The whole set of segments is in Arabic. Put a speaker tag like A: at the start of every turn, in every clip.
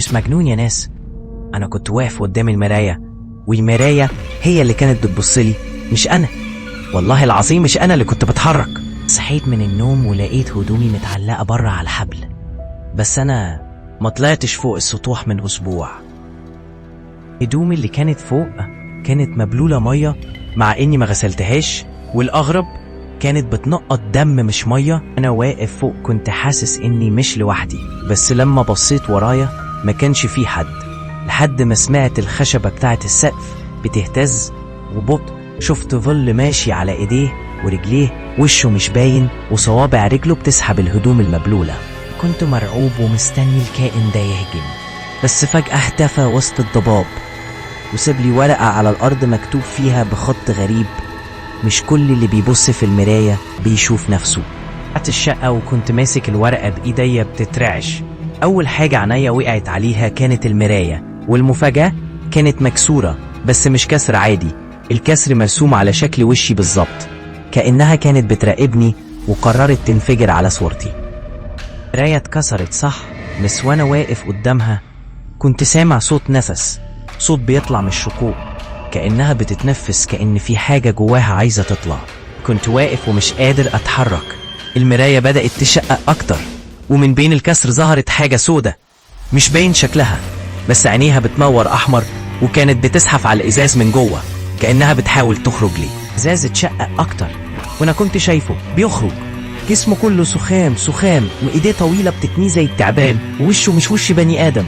A: مش مجنون يا ناس. أنا كنت واقف قدام المراية، والمراية هي اللي كانت بتبصلي، مش أنا. والله العظيم مش أنا اللي كنت بتحرك. صحيت من النوم ولقيت هدومي متعلقة بره على الحبل، بس أنا ما طلعتش فوق السطوح من أسبوع. هدومي اللي كانت فوق كانت مبلولة مية مع إني ما غسلتهاش، والأغرب كانت بتنقط دم مش مية. أنا واقف فوق كنت حاسس إني مش لوحدي، بس لما بصيت ورايا ما كانش في حد، لحد ما سمعت الخشبة بتاعت السقف بتهتز وبطء. شفت ظل ماشي على ايديه ورجليه، وشه مش باين وصوابع رجله بتسحب الهدوم المبلولة. كنت مرعوب ومستني الكائن ده يهجم، بس فجأة اختفى وسط الضباب وساب لي ورقة على الأرض مكتوب فيها بخط غريب: مش كل اللي بيبص في المراية بيشوف نفسه. قعدت الشقة وكنت ماسك الورقة بإيديا بتترعش. أول حاجة عينيا وقعت عليها كانت المراية، والمفاجأة كانت مكسورة، بس مش كسر عادي، الكسر مرسوم على شكل وشي بالظبط، كأنها كانت بتراقبني وقررت تنفجر على صورتي. المراية اتكسرت صح، بس وانا واقف قدامها كنت سامع صوت نفس، صوت بيطلع من الشقوق، كأنها بتتنفس، كأن في حاجة جواها عايزة تطلع. كنت واقف ومش قادر أتحرك. المراية بدأت تشقق أكتر، ومن بين الكسر ظهرت حاجة سودة مش باين شكلها، بس عينيها بتنور أحمر، وكانت بتزحف على الإزاز من جوه كأنها بتحاول تخرج لي. إزاز اتشقق أكتر، وأنا كنت شايفه بيخرج، جسمه كله سخام وإيديه طويلة بتتنيه زي التعبان، ووشه مش وش بني آدم.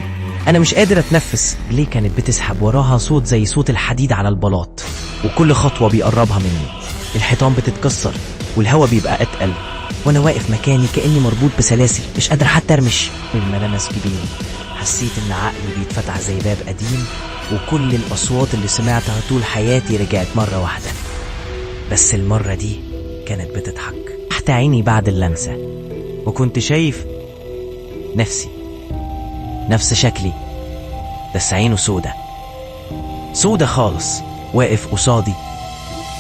A: أنا مش قادر أتنفس. ليه كانت بتسحب وراها صوت زي صوت الحديد على البلاط، وكل خطوة بيقربها مني الحيطان بتتكسر والهوا بيبقى أتقل، وأنا واقف مكاني كأني مربوط بسلاسل، مش قادر حتى أرمش. الملامس كبيرة، حسيت إن عقلي بيتفتح زي باب قديم، وكل الأصوات اللي سمعتها طول حياتي رجعت مرة واحدة، بس المرة دي كانت بتضحك تحت عيني بعد اللمسة، وكنت شايف نفس شكلي، بس عينه سودة خالص، واقف قصادي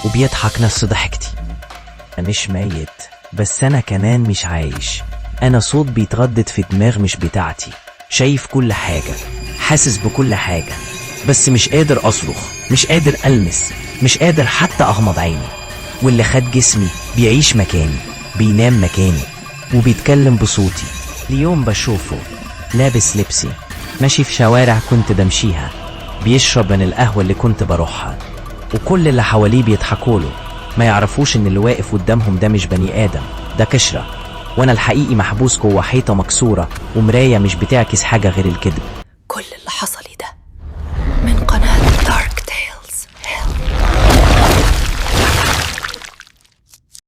A: وبيضحك نفس ضحكتي. أنا مش ميت، بس أنا كمان مش عايش. أنا صوت بيتردد في دماغ مش بتاعتي، شايف كل حاجة، حاسس بكل حاجة، بس مش قادر أصرخ، مش قادر ألمس، مش قادر حتى أغمض عيني. واللي خد جسمي بيعيش مكاني، بينام مكاني، وبيتكلم بصوتي. اليوم بشوفه لابس لبسي، ماشي في شوارع كنت بمشيها، بيشرب من القهوة اللي كنت بروحها، وكل اللي حواليه بيضحكوله، ما يعرفوش إن اللي واقف قدامهم ده مش بني آدم، ده كشرة، وأنا الحقيقي محبوس جوه حيطة مكسورة ومراية مش بتعكس حاجة غير الكذب.
B: كل اللي حصل